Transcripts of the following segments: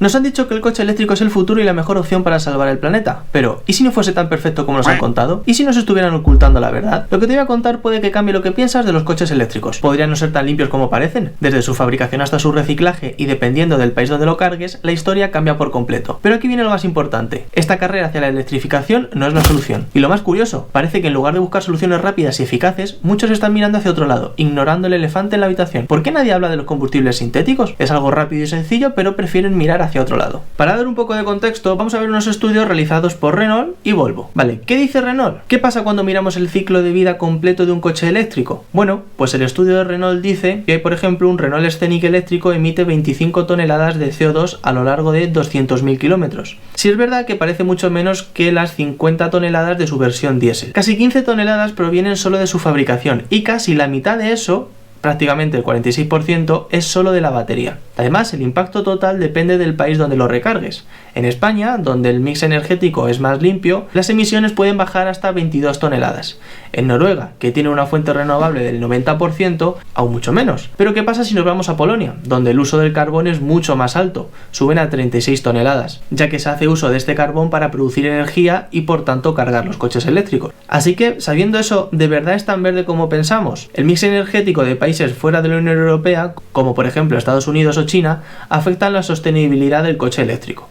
Nos han dicho que el coche eléctrico es el futuro y la mejor opción para salvar el planeta, pero ¿y si no fuese tan perfecto como nos han contado? ¿Y si nos estuvieran ocultando la verdad? Lo que te voy a contar puede que cambie lo que piensas de los coches eléctricos. Podrían no ser tan limpios como parecen. Desde su fabricación hasta su reciclaje y dependiendo del país donde lo cargues, la historia cambia por completo. Pero aquí viene lo más importante. Esta carrera hacia la electrificación no es la solución. Y lo más curioso, parece que en lugar de buscar soluciones rápidas y eficaces, muchos están mirando hacia otro lado, ignorando el elefante en la habitación. ¿Por qué nadie habla de los combustibles sintéticos? Es algo rápido y sencillo, pero prefieren mirar hacia otro lado. Para dar un poco de contexto, vamos a ver unos estudios realizados por Renault y Volvo. Vale, ¿qué dice Renault? ¿Qué pasa cuando miramos el ciclo de vida completo de un coche eléctrico? Bueno, pues el estudio de Renault dice que, por ejemplo, un Renault Scenic eléctrico emite 25 toneladas de CO2 a lo largo de 200.000 kilómetros. Si es verdad que parece mucho menos que las 50 toneladas de su versión diésel. Casi 15 toneladas provienen solo de su fabricación y casi la mitad de eso, prácticamente el 46%, es solo de la batería. Además, el impacto total depende del país donde lo recargues. En España, donde el mix energético es más limpio, las emisiones pueden bajar hasta 22 toneladas. En Noruega, que tiene una fuente renovable del 90%, aún mucho menos. Pero ¿qué pasa si nos vamos a Polonia, donde el uso del carbón es mucho más alto? Suben a 36 toneladas, ya que se hace uso de este carbón para producir energía y por tanto cargar los coches eléctricos. Así que, sabiendo eso, ¿de verdad es tan verde como pensamos? El mix energético de países fuera de la Unión Europea, como por ejemplo Estados Unidos o China, afectan la sostenibilidad del coche eléctrico.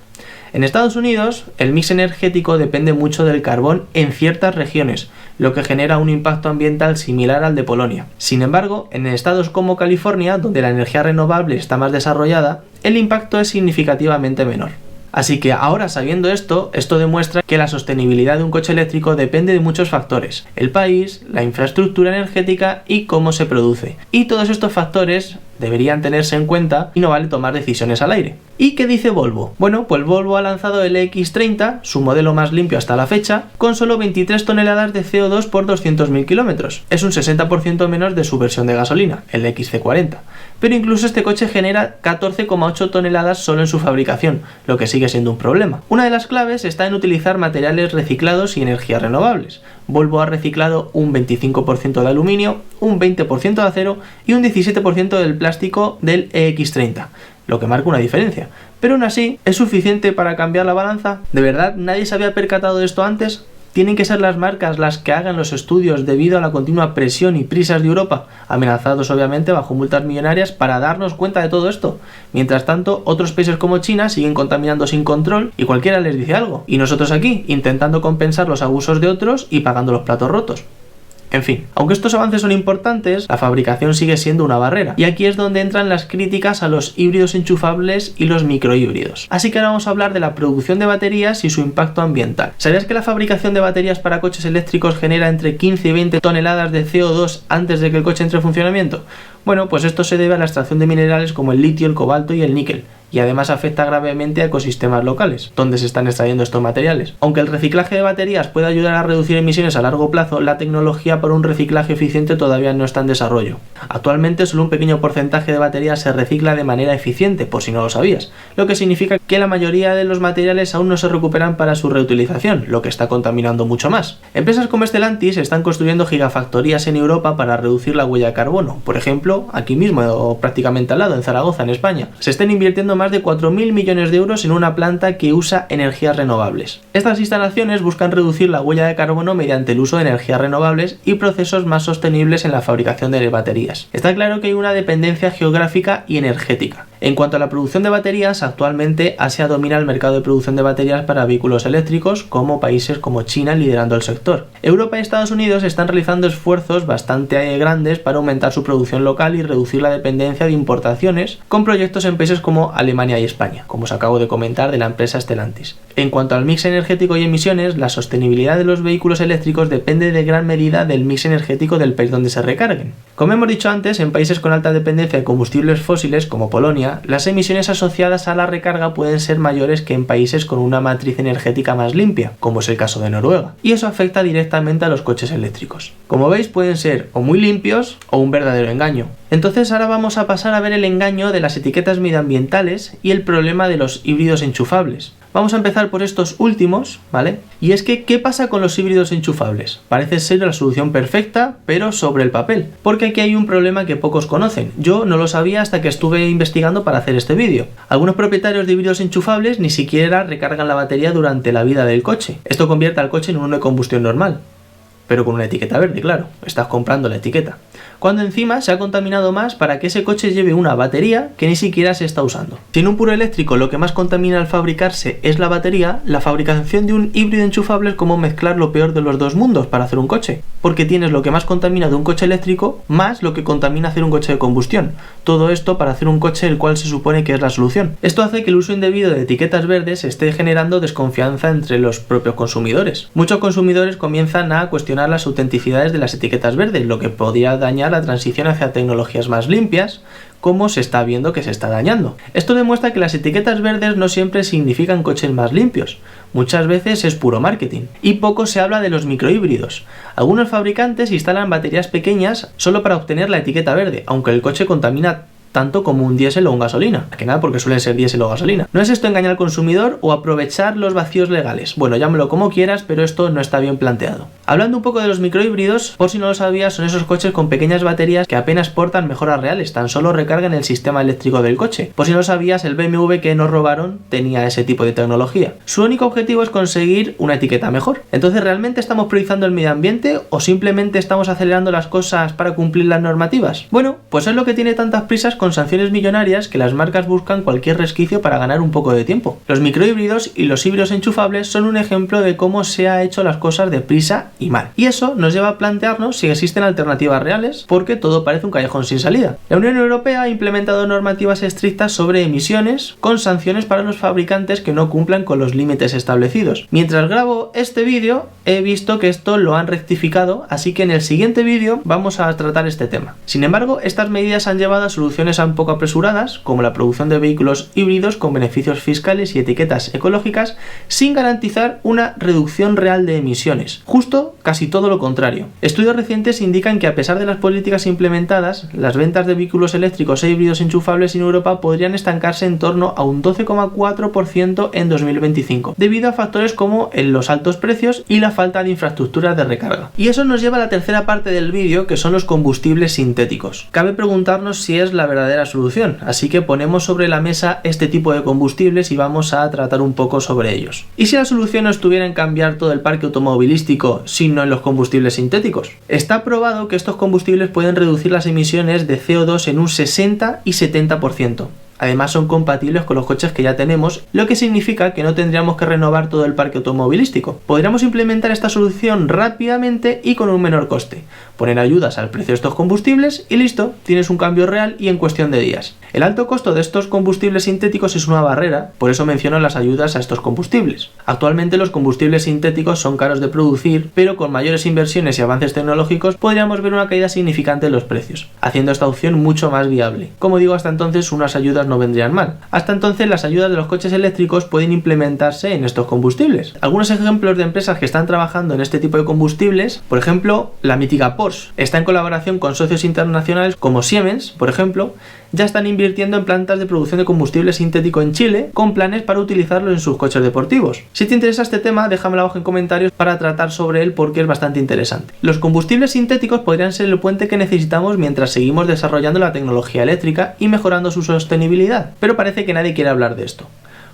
En Estados Unidos, el mix energético depende mucho del carbón en ciertas regiones, lo que genera un impacto ambiental similar al de Polonia. Sin embargo, en estados como California, donde la energía renovable está más desarrollada, el impacto es significativamente menor. Así que ahora, sabiendo esto demuestra que la sostenibilidad de un coche eléctrico depende de muchos factores: el país, la infraestructura energética y cómo se produce. Y todos estos factores deberían tenerse en cuenta y no vale tomar decisiones al aire. ¿Y qué dice Volvo? Bueno, pues Volvo ha lanzado el EX30, su modelo más limpio hasta la fecha, con solo 23 toneladas de CO2 por 200.000 kilómetros. Es un 60% menos de su versión de gasolina, el XC40. Pero incluso este coche genera 14,8 toneladas solo en su fabricación, lo que sigue siendo un problema. Una de las claves está en utilizar materiales reciclados y energías renovables. Volvo ha reciclado un 25% de aluminio, un 20% de acero y un 17% del plástico del EX30, lo que marca una diferencia. Pero aún así, ¿es suficiente para cambiar la balanza? ¿De verdad nadie se había percatado de esto antes? ¿Tienen que ser las marcas las que hagan los estudios debido a la continua presión y prisas de Europa, amenazados obviamente bajo multas millonarias, para darnos cuenta de todo esto? Mientras tanto, otros países como China siguen contaminando sin control y cualquiera les dice algo. Y nosotros aquí, intentando compensar los abusos de otros y pagando los platos rotos. En fin, aunque estos avances son importantes, la fabricación sigue siendo una barrera, y aquí es donde entran las críticas a los híbridos enchufables y los microhíbridos. Así que ahora vamos a hablar de la producción de baterías y su impacto ambiental. ¿Sabías que la fabricación de baterías para coches eléctricos genera entre 15 y 20 toneladas de CO2 antes de que el coche entre en funcionamiento? Bueno, pues esto se debe a la extracción de minerales como el litio, el cobalto y el níquel, y además afecta gravemente a ecosistemas locales, donde se están extrayendo estos materiales. Aunque el reciclaje de baterías puede ayudar a reducir emisiones a largo plazo, la tecnología para un reciclaje eficiente todavía no está en desarrollo. Actualmente solo un pequeño porcentaje de baterías se recicla de manera eficiente, por si no lo sabías, lo que significa que la mayoría de los materiales aún no se recuperan para su reutilización, lo que está contaminando mucho más. Empresas como Stellantis están construyendo gigafactorías en Europa para reducir la huella de carbono. Por ejemplo, aquí mismo o prácticamente al lado, en Zaragoza, en España, se están invirtiendo más de 4.000 millones de euros en una planta que usa energías renovables. Estas instalaciones buscan reducir la huella de carbono mediante el uso de energías renovables y procesos más sostenibles en la fabricación de baterías. Está claro que hay una dependencia geográfica y energética. En cuanto a la producción de baterías, actualmente Asia domina el mercado de producción de baterías para vehículos eléctricos, como países como China liderando el sector. Europa y Estados Unidos están realizando esfuerzos bastante grandes para aumentar su producción local y reducir la dependencia de importaciones, con proyectos en países como Alemania y España, como os acabo de comentar de la empresa Stellantis. En cuanto al mix energético y emisiones, la sostenibilidad de los vehículos eléctricos depende de gran medida del mix energético del país donde se recarguen. Como hemos dicho antes, en países con alta dependencia de combustibles fósiles como Polonia, las emisiones asociadas a la recarga pueden ser mayores que en países con una matriz energética más limpia, como es el caso de Noruega, y eso afecta directamente a los coches eléctricos. Como veis, pueden ser o muy limpios o un verdadero engaño. Entonces ahora vamos a pasar a ver el engaño de las etiquetas medioambientales y el problema de los híbridos enchufables. Vamos a empezar por estos últimos, ¿vale? Y es que, ¿qué pasa con los híbridos enchufables? Parece ser la solución perfecta, pero sobre el papel, porque aquí hay un problema que pocos conocen. Yo no lo sabía hasta que estuve investigando para hacer este vídeo. Algunos propietarios de híbridos enchufables ni siquiera recargan la batería durante la vida del coche. Esto convierte al coche en uno de combustión normal, pero con una etiqueta verde, claro, estás comprando la etiqueta. Cuando encima se ha contaminado más para que ese coche lleve una batería que ni siquiera se está usando. Si en un puro eléctrico lo que más contamina al fabricarse es la batería, la fabricación de un híbrido enchufable es como mezclar lo peor de los dos mundos para hacer un coche, porque tienes lo que más contamina de un coche eléctrico más lo que contamina hacer un coche de combustión. Todo esto para hacer un coche el cual se supone que es la solución. Esto hace que el uso indebido de etiquetas verdes esté generando desconfianza entre los propios consumidores. Muchos consumidores comienzan a cuestionar las autenticidades de las etiquetas verdes, lo que podría dañar la transición hacia tecnologías más limpias, como se está viendo que se está dañando. Esto demuestra que las etiquetas verdes no siempre significan coches más limpios, muchas veces es puro marketing. Y poco se habla de los microhíbridos. Algunos fabricantes instalan baterías pequeñas solo para obtener la etiqueta verde, aunque el coche contamina tanto como un diésel o un gasolina, que nada porque suelen ser diésel o gasolina. ¿No es esto engañar al consumidor o aprovechar los vacíos legales? Bueno, llámalo como quieras, pero esto no está bien planteado. Hablando un poco de los microhíbridos, por si no lo sabías, son esos coches con pequeñas baterías que apenas portan mejoras reales, tan solo recargan el sistema eléctrico del coche. Por si no lo sabías, el BMW que nos robaron tenía ese tipo de tecnología. Su único objetivo es conseguir una etiqueta mejor. Entonces, ¿realmente estamos priorizando el medio ambiente o simplemente estamos acelerando las cosas para cumplir las normativas? Bueno, pues es lo que tiene tantas prisas con sanciones millonarias que las marcas buscan cualquier resquicio para ganar un poco de tiempo. Los microhíbridos y los híbridos enchufables son un ejemplo de cómo se ha hecho las cosas deprisa y mal. Y eso nos lleva a plantearnos si existen alternativas reales, porque todo parece un callejón sin salida. La Unión Europea ha implementado normativas estrictas sobre emisiones, con sanciones para los fabricantes que no cumplan con los límites establecidos. Mientras grabo este vídeo, he visto que esto lo han rectificado, así que en el siguiente vídeo vamos a tratar este tema. Sin embargo, estas medidas han llevado a soluciones un poco apresuradas, como la producción de vehículos híbridos con beneficios fiscales y etiquetas ecológicas, sin garantizar una reducción real de emisiones. Justo casi todo lo contrario. Estudios recientes indican que a pesar de las políticas implementadas, las ventas de vehículos eléctricos e híbridos enchufables en Europa podrían estancarse en torno a un 12,4% en 2025, debido a factores como los altos precios y la falta de infraestructuras de recarga. Y eso nos lleva a la tercera parte del vídeo, que son los combustibles sintéticos. Cabe preguntarnos si es la verdadera solución, así que ponemos sobre la mesa este tipo de combustibles y vamos a tratar un poco sobre ellos. ¿Y si la solución no estuviera en cambiar todo el parque automovilístico, sino en los combustibles sintéticos? Está probado que estos combustibles pueden reducir las emisiones de CO2 en un 60 y 70%. Además son compatibles con los coches que ya tenemos, lo que significa que no tendríamos que renovar todo el parque automovilístico. Podríamos implementar esta solución rápidamente y con un menor coste. Poner ayudas al precio de estos combustibles y listo, tienes un cambio real y en cuestión de días. El alto costo de estos combustibles sintéticos es una barrera, por eso menciono las ayudas a estos combustibles. Actualmente los combustibles sintéticos son caros de producir, pero con mayores inversiones y avances tecnológicos podríamos ver una caída significante en los precios, haciendo esta opción mucho más viable. Como digo, hasta entonces unas ayudas no vendrían mal. Hasta entonces las ayudas de los coches eléctricos pueden implementarse en estos combustibles. Algunos ejemplos de empresas que están trabajando en este tipo de combustibles, por ejemplo, la mítica Porsche, está en colaboración con socios internacionales como Siemens, por ejemplo, ya están invirtiendo en plantas de producción de combustible sintético en Chile, con planes para utilizarlo en sus coches deportivos. Si te interesa este tema, déjamelo abajo en comentarios para tratar sobre él, porque es bastante interesante. Los combustibles sintéticos podrían ser el puente que necesitamos mientras seguimos desarrollando la tecnología eléctrica y mejorando su sostenibilidad, pero parece que nadie quiere hablar de esto.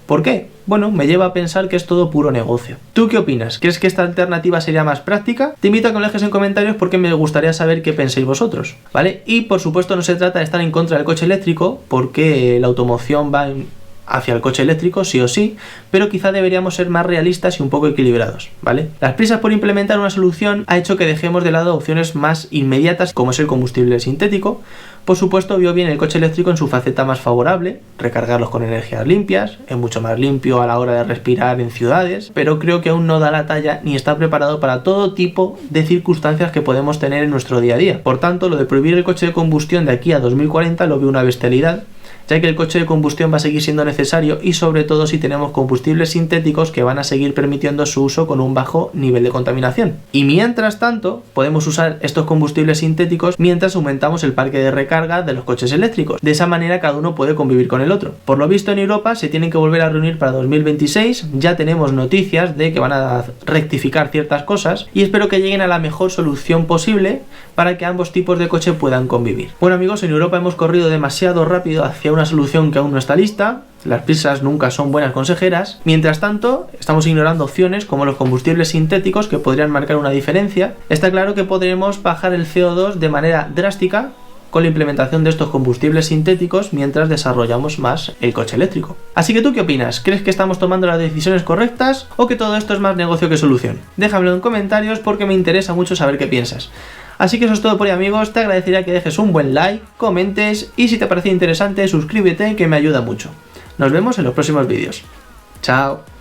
¿Por qué? Bueno, me lleva a pensar que es todo puro negocio. ¿Tú qué opinas? ¿Crees que esta alternativa sería más práctica? Te invito a que lo dejes en comentarios porque me gustaría saber qué pensáis vosotros, ¿vale? Y por supuesto no se trata de estar en contra del coche eléctrico, porque la automoción va hacia el coche eléctrico sí o sí, pero quizá deberíamos ser más realistas y un poco equilibrados, ¿vale? Las prisas por implementar una solución ha hecho que dejemos de lado opciones más inmediatas, como es el combustible sintético. Por supuesto, vio bien el coche eléctrico en su faceta más favorable, recargarlos con energías limpias, es mucho más limpio a la hora de respirar en ciudades, pero creo que aún no da la talla ni está preparado para todo tipo de circunstancias que podemos tener en nuestro día a día. Por tanto, lo de prohibir el coche de combustión de aquí a 2040 lo veo una bestialidad. ya que el coche de combustión va a seguir siendo necesario y sobre todo si tenemos combustibles sintéticos que van a seguir permitiendo su uso con un bajo nivel de contaminación. Y mientras tanto, podemos usar estos combustibles sintéticos mientras aumentamos el parque de recarga de los coches eléctricos. De esa manera cada uno puede convivir con el otro. Por lo visto en Europa se tienen que volver a reunir para 2026, ya tenemos noticias de que van a rectificar ciertas cosas y espero que lleguen a la mejor solución posible para que ambos tipos de coche puedan convivir. Bueno amigos, en Europa hemos corrido demasiado rápido hacia una solución que aún no está lista. Las prisas nunca son buenas consejeras. Mientras tanto, estamos ignorando opciones como los combustibles sintéticos que podrían marcar una diferencia. Está claro que podremos bajar el CO2 de manera drástica con la implementación de estos combustibles sintéticos mientras desarrollamos más el coche eléctrico. Así que ¿tú qué opinas? ¿Crees que estamos tomando las decisiones correctas o que todo esto es más negocio que solución? Déjamelo en comentarios porque me interesa mucho saber qué piensas. Así que eso es todo por hoy amigos, te agradecería que dejes un buen like, comentes y si te parece interesante suscríbete que me ayuda mucho. Nos vemos en los próximos vídeos. Chao.